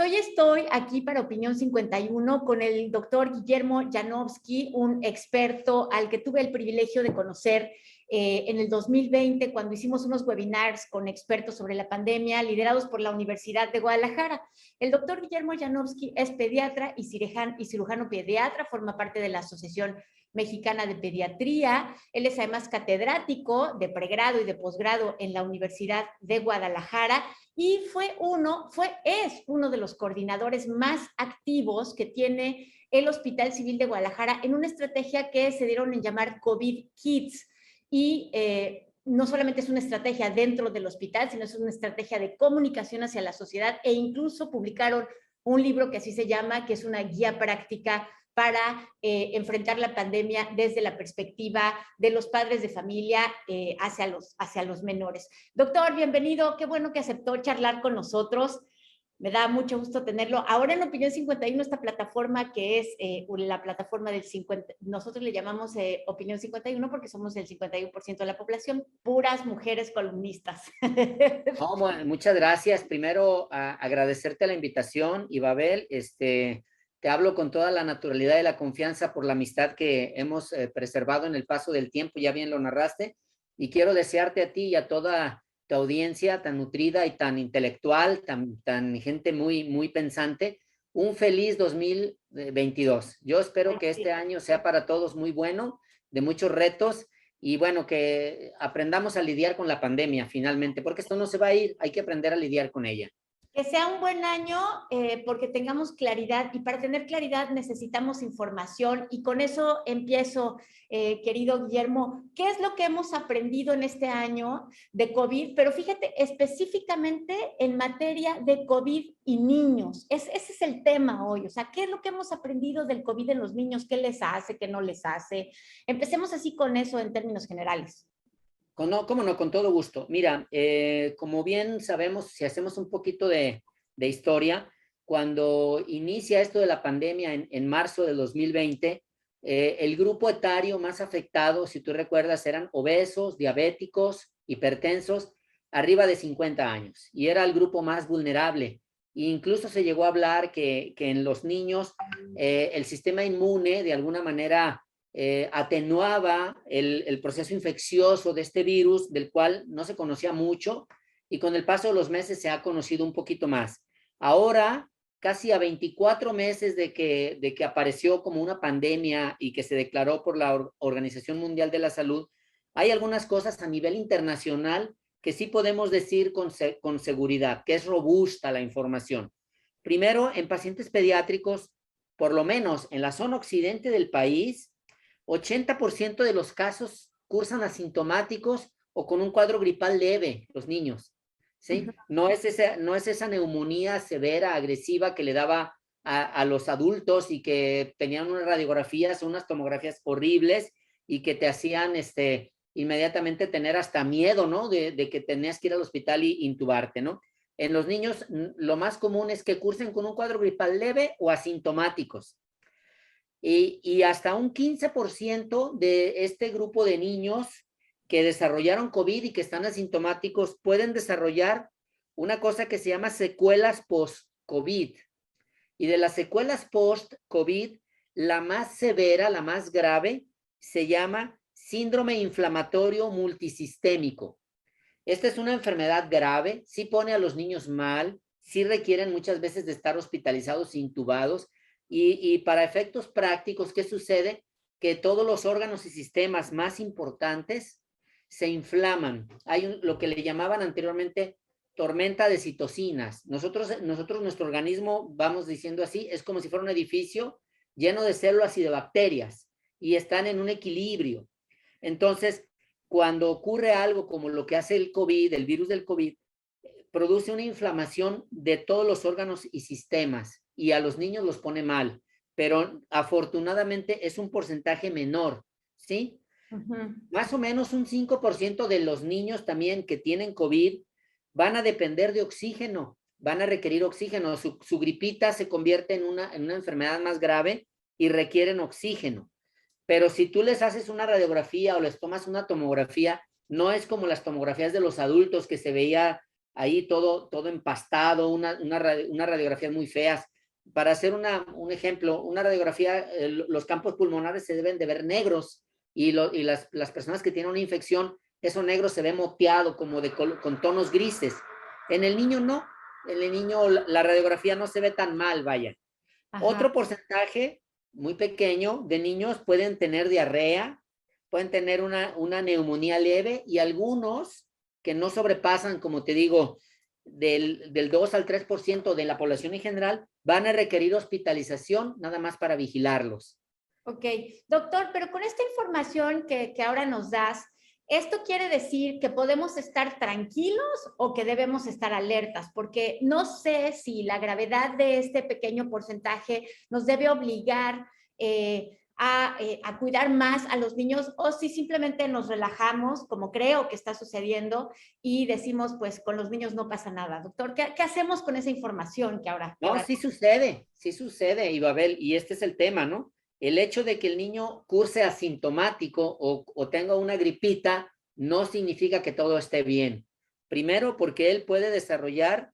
hoy estoy aquí para Opinión 51 con el doctor Guillermo Janowski, un experto al que tuve el privilegio de conocer en el 2020 cuando hicimos unos webinars con expertos sobre la pandemia liderados por la Universidad de Guadalajara. El doctor Guillermo Janowski es pediatra y cirujano pediatra, forma parte de la Asociación Mexicana de Pediatría. Él es además catedrático de pregrado y de posgrado en la Universidad de Guadalajara y es uno de los coordinadores más activos que tiene el Hospital Civil de Guadalajara en una estrategia que se dieron en llamar COVID Kids. Y no solamente es una estrategia dentro del hospital, sino es una estrategia de comunicación hacia la sociedad, e incluso publicaron un libro que así se llama, que es una guía práctica para enfrentar la pandemia desde la perspectiva de los padres de familia hacia los menores. Doctor, bienvenido, qué bueno que aceptó charlar con nosotros. Me da mucho gusto tenerlo. Ahora en Opinión 51, esta plataforma que es la plataforma del 50, nosotros le llamamos Opinión 51 porque somos el 51% de la población, puras mujeres columnistas. No, muchas gracias. Primero, agradecerte la invitación, Ibabel. Te hablo con toda la naturalidad y la confianza por la amistad que hemos preservado en el paso del tiempo, ya bien lo narraste, y quiero desearte a ti y a toda tu audiencia tan nutrida y tan intelectual, tan gente muy pensante, un feliz 2022. Yo espero que este año sea para todos muy bueno, de muchos retos, y bueno, que aprendamos a lidiar con la pandemia finalmente, porque esto no se va a ir, hay que aprender a lidiar con ella. Que sea un buen año porque tengamos claridad, y para tener claridad necesitamos información, y con eso empiezo, querido Guillermo. ¿Qué es lo que hemos aprendido en este año de COVID? Pero fíjate, específicamente en materia de COVID y niños. Ese es el tema hoy. O sea, ¿qué es lo que hemos aprendido del COVID en los niños? ¿Qué les hace? ¿Qué no les hace? Empecemos así con eso en términos generales. No, cómo no, con todo gusto. Mira, como bien sabemos, si hacemos un poquito de historia, cuando inicia esto de la pandemia en marzo de 2020, el grupo etario más afectado, si tú recuerdas, eran obesos, diabéticos, hipertensos, arriba de 50 años, y era el grupo más vulnerable. E incluso se llegó a hablar que en los niños el sistema inmune, de alguna manera, atenuaba el proceso infeccioso de este virus, del cual no se conocía mucho, y con el paso de los meses se ha conocido un poquito más. Ahora, casi a 24 meses de que apareció como una pandemia y que se declaró por la Organización Mundial de la Salud, hay algunas cosas a nivel internacional que sí podemos decir con seguridad, que es robusta la información. Primero, en pacientes pediátricos, por lo menos en la zona occidente del país, 80% de los casos cursan asintomáticos o con un cuadro gripal leve, los niños, ¿sí? No es esa neumonía severa, agresiva que le daba a los adultos y que tenían unas radiografías, unas tomografías horribles y que te hacían inmediatamente tener hasta miedo, ¿no? De que tenías que ir al hospital y intubarte, ¿no? En los niños, lo más común es que cursen con un cuadro gripal leve o asintomáticos. Y hasta un 15% de este grupo de niños que desarrollaron COVID y que están asintomáticos pueden desarrollar una cosa que se llama secuelas post-COVID. Y de las secuelas post-COVID, la más severa, la más grave, se llama síndrome inflamatorio multisistémico. Esta es una enfermedad grave, sí pone a los niños mal, sí requieren muchas veces de estar hospitalizados e intubados, y para efectos prácticos, ¿qué sucede? Que todos los órganos y sistemas más importantes se inflaman. Hay lo que le llamaban anteriormente tormenta de citocinas. Nosotros, nuestro organismo, vamos diciendo así, es como si fuera un edificio lleno de células y de bacterias, y están en un equilibrio. Entonces, cuando ocurre algo como lo que hace el COVID, el virus del COVID, produce una inflamación de todos los órganos y sistemas, y a los niños los pone mal, pero afortunadamente es un porcentaje menor, ¿sí? Más o menos un 5% de los niños también que tienen COVID van a depender de oxígeno, van a requerir oxígeno, su gripita se convierte en una enfermedad más grave y requieren oxígeno. Pero si tú les haces una radiografía o les tomas una tomografía, no es como las tomografías de los adultos que se veía ahí todo empastado, una radiografía muy feas. Para hacer un ejemplo, una radiografía, los campos pulmonares se deben de ver negros y las personas que tienen una infección, eso negro se ve moteado como con tonos grises. En el niño no, en el niño la radiografía no se ve tan mal, vaya. Ajá. Otro porcentaje muy pequeño de niños pueden tener diarrea, pueden tener una neumonía leve y algunos que no sobrepasan, como te digo, del 2 al 3% de la población en general, van a requerir hospitalización nada más para vigilarlos. Ok, doctor, pero con esta información que ahora nos das, ¿esto quiere decir que podemos estar tranquilos o que debemos estar alertas? Porque no sé si la gravedad de este pequeño porcentaje nos debe obligar a cuidar más a los niños o si simplemente nos relajamos, como creo que está sucediendo, y decimos, pues con los niños no pasa nada. Doctor, ¿qué hacemos con esa información que ahora? No, sí sucede, Ibabel, y este es el tema, ¿no? El hecho de que el niño curse asintomático o tenga una gripita no significa que todo esté bien. Primero, porque él puede desarrollar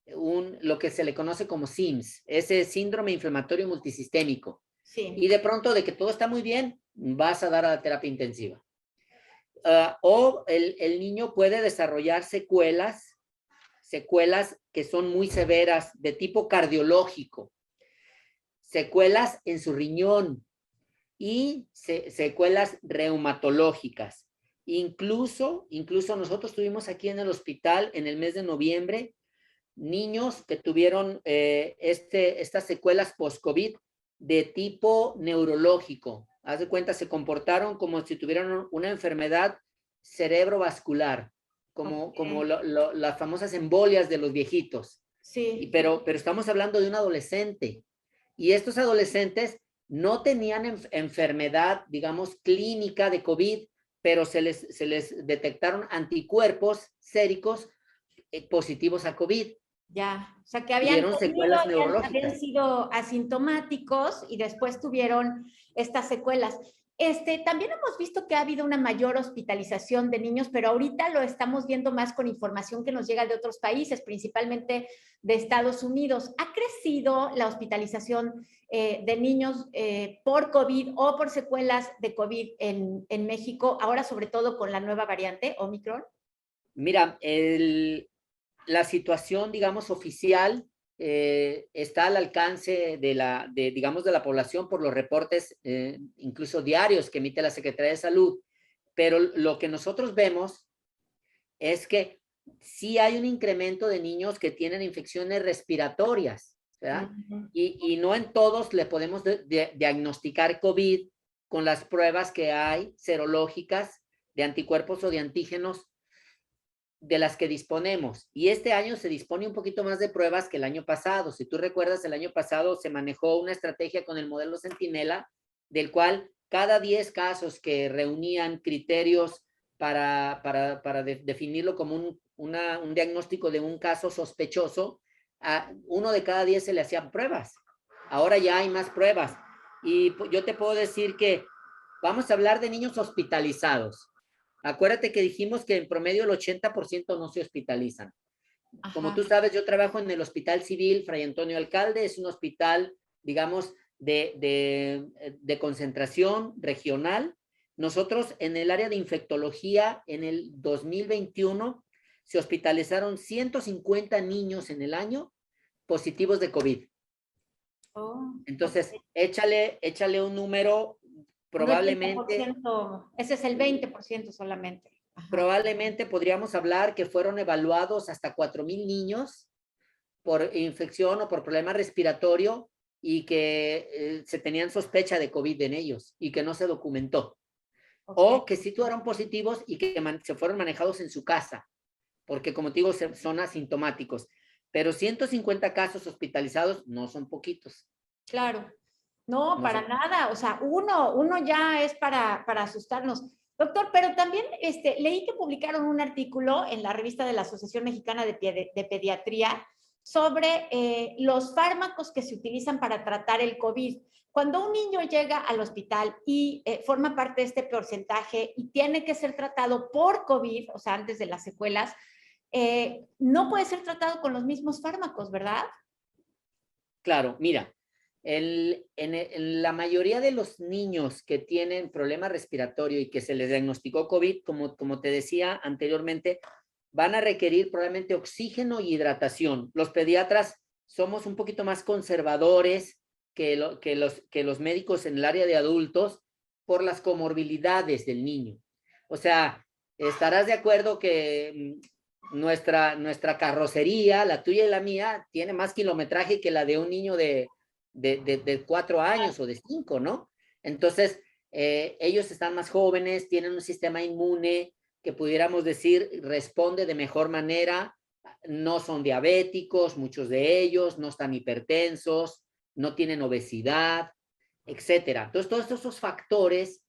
lo que se le conoce como SIMS, ese síndrome inflamatorio multisistémico. Sí. Y de pronto, de que todo está muy bien, vas a dar a la terapia intensiva. O el niño puede desarrollar secuelas que son muy severas de tipo cardiológico, secuelas en su riñón y secuelas reumatológicas. Incluso nosotros tuvimos aquí en el hospital en el mes de noviembre niños que tuvieron estas secuelas post-COVID de tipo neurológico. Haz de cuenta, se comportaron como si tuvieran una enfermedad cerebrovascular, como las famosas embolias de los viejitos. Sí. Pero estamos hablando de un adolescente. Y estos adolescentes no tenían enfermedad, digamos, clínica de COVID, pero se les detectaron anticuerpos séricos positivos a COVID. Ya, o sea que habían Tuvieron tenido, secuelas habían neurológicas. sido asintomáticos y después tuvieron estas secuelas. También hemos visto que ha habido una mayor hospitalización de niños, pero ahorita lo estamos viendo más con información que nos llega de otros países, principalmente de Estados Unidos. ¿Ha crecido la hospitalización de niños por COVID o por secuelas de COVID en México, ahora sobre todo con la nueva variante Omicron? Mira, la situación, digamos, oficial está al alcance digamos, de la población por los reportes, incluso diarios que emite la Secretaría de Salud. Pero lo que nosotros vemos es que sí hay un incremento de niños que tienen infecciones respiratorias, ¿verdad? Y no en todos le podemos diagnosticar COVID con las pruebas que hay serológicas de anticuerpos o de antígenos de las que disponemos. Y este año se dispone un poquito más de pruebas que el año pasado. Si tú recuerdas, el año pasado se manejó una estrategia con el modelo Centinela, del cual cada 10 casos que reunían criterios para definirlo como un diagnóstico de un caso sospechoso, a uno de cada 10 se le hacían pruebas. Ahora ya hay más pruebas. Y yo te puedo decir que vamos a hablar de niños hospitalizados. Acuérdate que dijimos que en promedio el 80% no se hospitalizan. Ajá. Como tú sabes, yo trabajo en el Hospital Civil Fray Antonio Alcalde, es un hospital, digamos, de concentración regional. Nosotros en el área de infectología, en el 2021, se hospitalizaron 150 niños en el año positivos de COVID. Oh, Entonces, okay. échale un número, probablemente... Ese es el 20% solamente. Ajá. Probablemente podríamos hablar que fueron evaluados hasta 4,000 niños por infección o por problema respiratorio y que se tenían sospecha de COVID en ellos y que no se documentó. Okay. O que sí fueron positivos y que se fueron manejados en su casa, porque como te digo, son asintomáticos. Pero 150 casos hospitalizados no son poquitos. Claro. No, para nada. O sea, uno ya es para asustarnos. Doctor, pero también leí que publicaron un artículo en la revista de la Asociación Mexicana de Pediatría sobre los fármacos que se utilizan para tratar el COVID. Cuando un niño llega al hospital y forma parte de este porcentaje y tiene que ser tratado por COVID, o sea, antes de las secuelas, no puede ser tratado con los mismos fármacos, ¿verdad? Claro, mira, en la mayoría de los niños que tienen problema respiratorio y que se les diagnosticó COVID, como te decía anteriormente, van a requerir probablemente oxígeno y hidratación. Los pediatras somos un poquito más conservadores que los médicos en el área de adultos por las comorbilidades del niño. O sea, estarás de acuerdo que nuestra carrocería, la tuya y la mía, tiene más kilometraje que la de un niño de 4 años o de 5, ¿no? Entonces, ellos están más jóvenes, tienen un sistema inmune que pudiéramos decir responde de mejor manera, no son diabéticos, muchos de ellos, no están hipertensos, no tienen obesidad, etcétera. Entonces, todos esos factores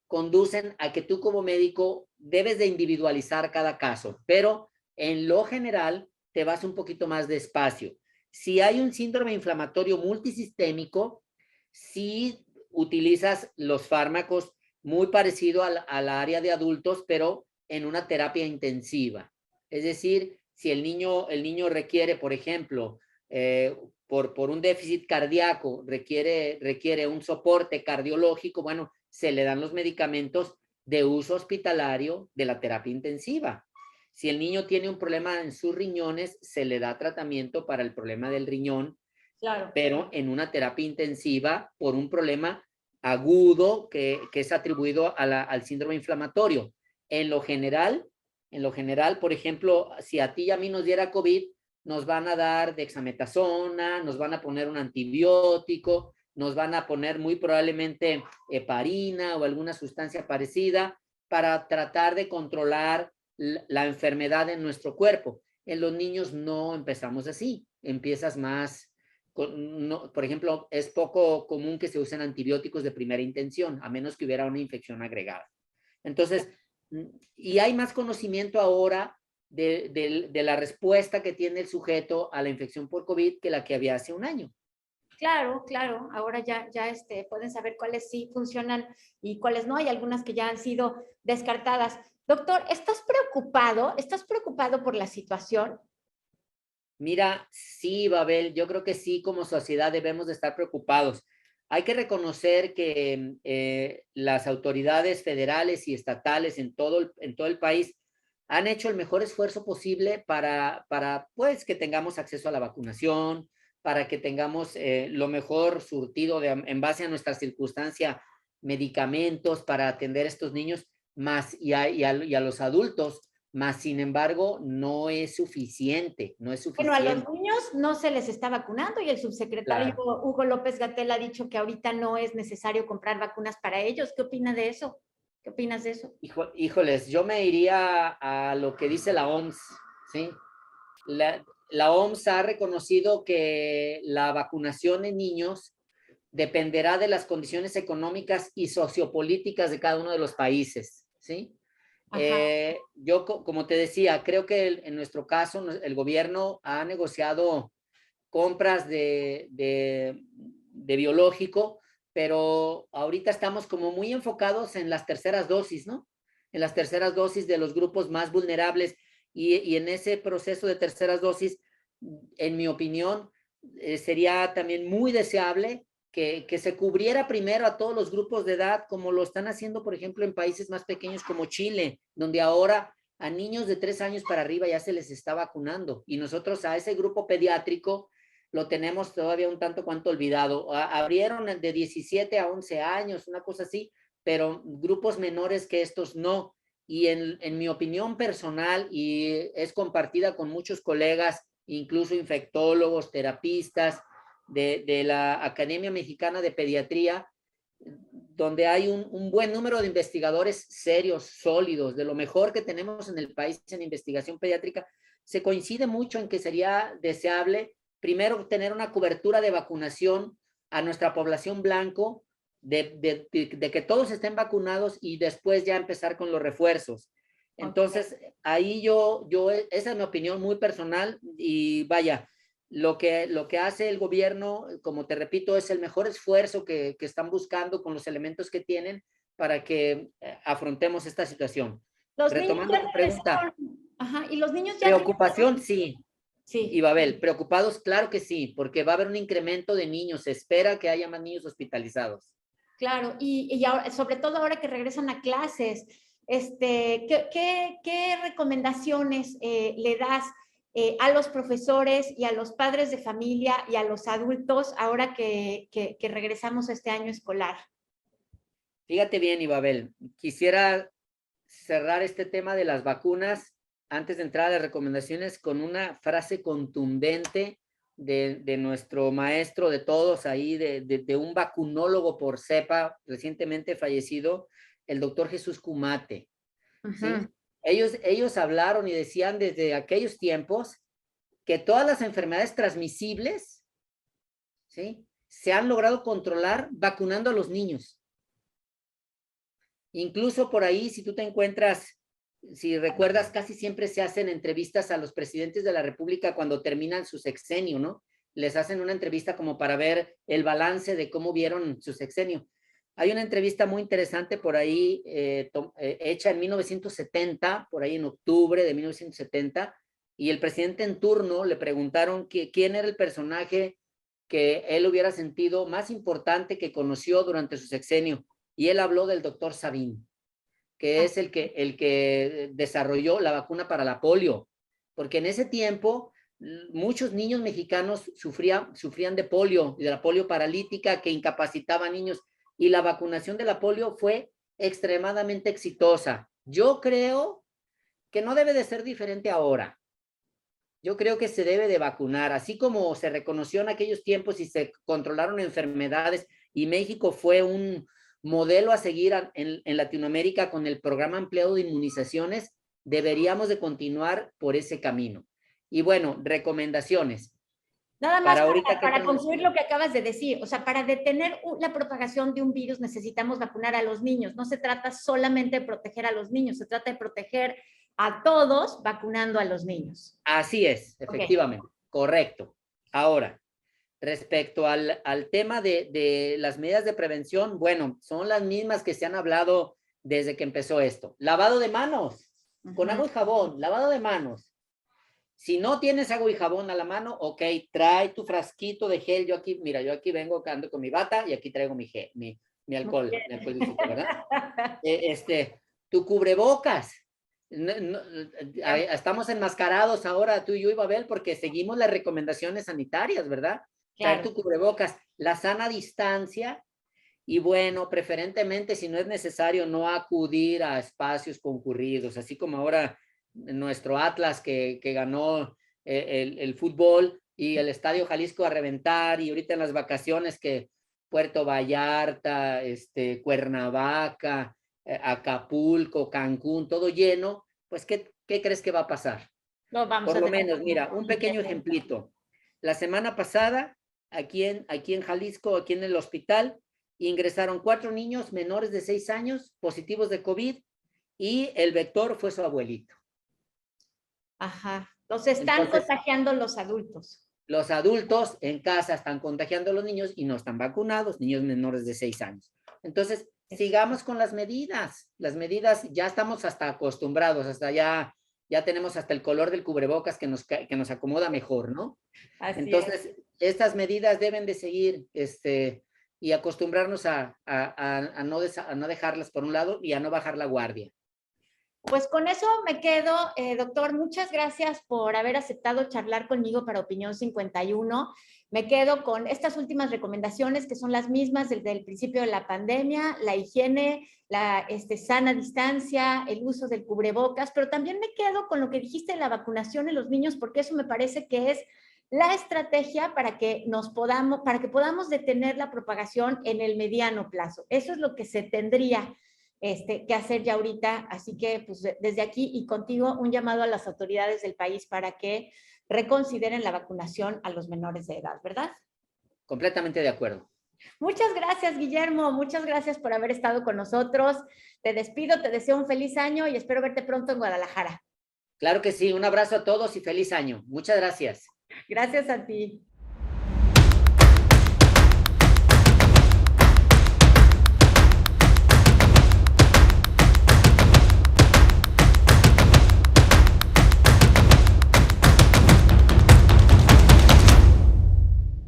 conducen a que tú como médico debes de individualizar cada caso, pero en lo general te vas un poquito más despacio. Si hay un síndrome inflamatorio multisistémico, si utilizas los fármacos muy parecido al área de adultos, pero en una terapia intensiva. Es decir, si el niño requiere, por ejemplo, por un déficit cardíaco, requiere un soporte cardiológico, bueno, se le dan los medicamentos de uso hospitalario de la terapia intensiva. Si el niño tiene un problema en sus riñones, se le da tratamiento para el problema del riñón, Claro. pero en una terapia intensiva por un problema agudo que es atribuido al síndrome inflamatorio. En lo general, por ejemplo, si a ti y a mí nos diera COVID, nos van a dar dexametasona, nos van a poner un antibiótico, nos van a poner muy probablemente heparina o alguna sustancia parecida para tratar de controlar la enfermedad en nuestro cuerpo. En los niños no empezamos así, empiezas más, no, por ejemplo, es poco común que se usen antibióticos de primera intención, a menos que hubiera una infección agregada. Entonces, y hay más conocimiento ahora de la respuesta que tiene el sujeto a la infección por COVID que la que había hace un año. Claro, claro. Ahora ya pueden saber cuáles sí funcionan y cuáles no. Hay algunas que ya han sido descartadas. Doctor, ¿estás preocupado? ¿Estás preocupado por la situación? Mira, sí, Babel, yo creo que sí, como sociedad debemos de estar preocupados. Hay que reconocer que las autoridades federales y estatales en todo el país han hecho el mejor esfuerzo posible para pues, que tengamos acceso a la vacunación, para que tengamos lo mejor surtido en base a nuestra circunstancia, medicamentos para atender a estos niños más y a los adultos, más sin embargo no es suficiente, no es Bueno, a los suficiente. niños no se les está vacunando y el subsecretario Claro. Hugo López-Gatell ha dicho que ahorita no es necesario comprar vacunas para ellos. ¿Qué opina de eso? ¿Qué opinas de eso? Híjoles, yo me iría a lo que dice la OMS, ¿sí? La OMS ha reconocido que la vacunación en niños dependerá de las condiciones económicas y sociopolíticas de cada uno de los países, ¿sí? Yo, como te decía, creo que en nuestro caso el gobierno ha negociado compras de biológico, pero ahorita estamos como muy enfocados en las terceras dosis, ¿no? En las terceras dosis de los grupos más vulnerables y en ese proceso de terceras dosis, en mi opinión, sería también muy deseable que se cubriera primero a todos los grupos de edad, como lo están haciendo, por ejemplo, en países más pequeños como Chile, donde ahora a niños de 3 años para arriba ya se les está vacunando. Y nosotros a ese grupo pediátrico lo tenemos todavía un tanto cuanto olvidado. Abrieron de 17 a 11 años, una cosa así, pero grupos menores que estos no. Y en mi opinión personal, y es compartida con muchos colegas, incluso infectólogos, terapistas, de la Academia Mexicana de Pediatría, donde hay un buen número de investigadores serios, sólidos, de lo mejor que tenemos en el país en investigación pediátrica, se coincide mucho en que sería deseable, primero, tener una cobertura de vacunación a nuestra población blanco, de que todos estén vacunados y después ya empezar con los refuerzos. Entonces, ahí esa es mi opinión muy personal y vaya, lo que hace el gobierno, como te repito, es el mejor esfuerzo que están buscando con los elementos que tienen para que afrontemos esta situación. Los niños Retomando ya tu pregunta, regresaron. Ajá, y los niños ya... Preocupación, sí. Sí. Y Babel, preocupados, claro que sí, porque va a haber un incremento de niños, se espera que haya más niños hospitalizados. Claro, y ahora, sobre todo ahora que regresan a clases, ¿qué recomendaciones le das a los profesores y a los padres de familia y a los adultos ahora que regresamos a este año escolar? Fíjate bien, Ibabel, quisiera cerrar este tema de las vacunas antes de entrar a las recomendaciones con una frase contundente de nuestro maestro de todos ahí, de un vacunólogo por cepa recientemente fallecido, el doctor Jesús Kumate, ¿sí? Ujú. Ellos hablaron y decían desde aquellos tiempos que todas las enfermedades transmisibles, ¿sí?, se han logrado controlar vacunando a los niños. Incluso por ahí, si tú te encuentras, si recuerdas, casi siempre se hacen entrevistas a los presidentes de la República cuando terminan su sexenio, ¿no? Les hacen una entrevista como para ver el balance de cómo vieron su sexenio. Hay una entrevista muy interesante por ahí, hecha en 1970, por ahí en octubre de 1970, y el presidente en turno le preguntaron quién era el personaje que él hubiera sentido más importante que conoció durante su sexenio. Y él habló del doctor Sabin, que es el que desarrolló la vacuna para la polio, porque en ese tiempo muchos niños mexicanos sufrían de polio y de la polio paralítica que incapacitaba a niños, y la vacunación de la polio fue extremadamente exitosa. Yo creo que no debe de ser diferente ahora. Yo creo que se debe de vacunar, así como se reconoció en aquellos tiempos y se controlaron enfermedades, y México fue un modelo a seguir en Latinoamérica con el programa ampliado de inmunizaciones. Deberíamos de continuar por ese camino. Y bueno, recomendaciones. Nada más Para ahorita que para estamos... concluir lo que acabas de decir, o sea, para detener la propagación de un virus necesitamos vacunar a los niños. No se trata solamente de proteger a los niños, se trata de proteger a todos vacunando a los niños. Así es, Okay. efectivamente, correcto. Ahora, respecto al tema de las medidas de prevención, bueno, son las mismas que se han hablado desde que empezó esto. Lavado de manos, con agua y jabón, lavado de manos. Si no tienes agua y jabón a la mano, ok, trae tu frasquito de gel. Yo aquí, mira, yo aquí vengo, ando con mi bata y aquí traigo mi gel, mi alcohol, ¿verdad? Tu cubrebocas. Estamos enmascarados ahora tú y yo, Ibabel, porque seguimos las recomendaciones sanitarias, ¿verdad? Traer Claro. tu cubrebocas, la sana distancia, y bueno, preferentemente, si no es necesario, no acudir a espacios concurridos, así como ahora nuestro Atlas que ganó el fútbol y el Estadio Jalisco a reventar, y ahorita en las vacaciones que Puerto Vallarta, Cuernavaca, Acapulco, Cancún, todo lleno, pues ¿qué crees que va a pasar? No, vamos Por a lo tener... menos, mira, un pequeño ejemplito. La semana pasada, aquí en Jalisco, aquí en el hospital, ingresaron 4 niños menores de 6 años positivos de COVID, y el vector fue su abuelito. Ajá. Los están Entonces, contagiando los adultos. los adultos en casa están contagiando a los niños y no están vacunados, niños menores de 6 años. Entonces, sigamos con las medidas. Las medidas ya estamos hasta acostumbrados, hasta ya tenemos hasta el color del cubrebocas que nos acomoda mejor, ¿no? Así Entonces, es. estas medidas deben de seguir, y acostumbrarnos a no dejarlas por un lado y a no bajar la guardia. Pues con eso me quedo, doctor. Muchas gracias por haber aceptado charlar conmigo para Opinión 51. Me quedo con estas últimas recomendaciones que son las mismas desde el principio de la pandemia: la higiene, la sana distancia, el uso del cubrebocas, pero también me quedo con lo que dijiste de la vacunación en los niños, porque eso me parece que es la estrategia para que podamos detener la propagación en el mediano plazo. Eso es lo que se tendría que hacer ya ahorita. Así que pues desde aquí y contigo un llamado a las autoridades del país para que reconsideren la vacunación a los menores de edad, ¿verdad? Completamente de acuerdo. Muchas gracias, Guillermo. Muchas gracias por haber estado con nosotros. Te despido, te deseo un feliz año y espero verte pronto en Guadalajara. Claro que sí, un abrazo a todos y feliz año. Muchas gracias. Gracias a ti.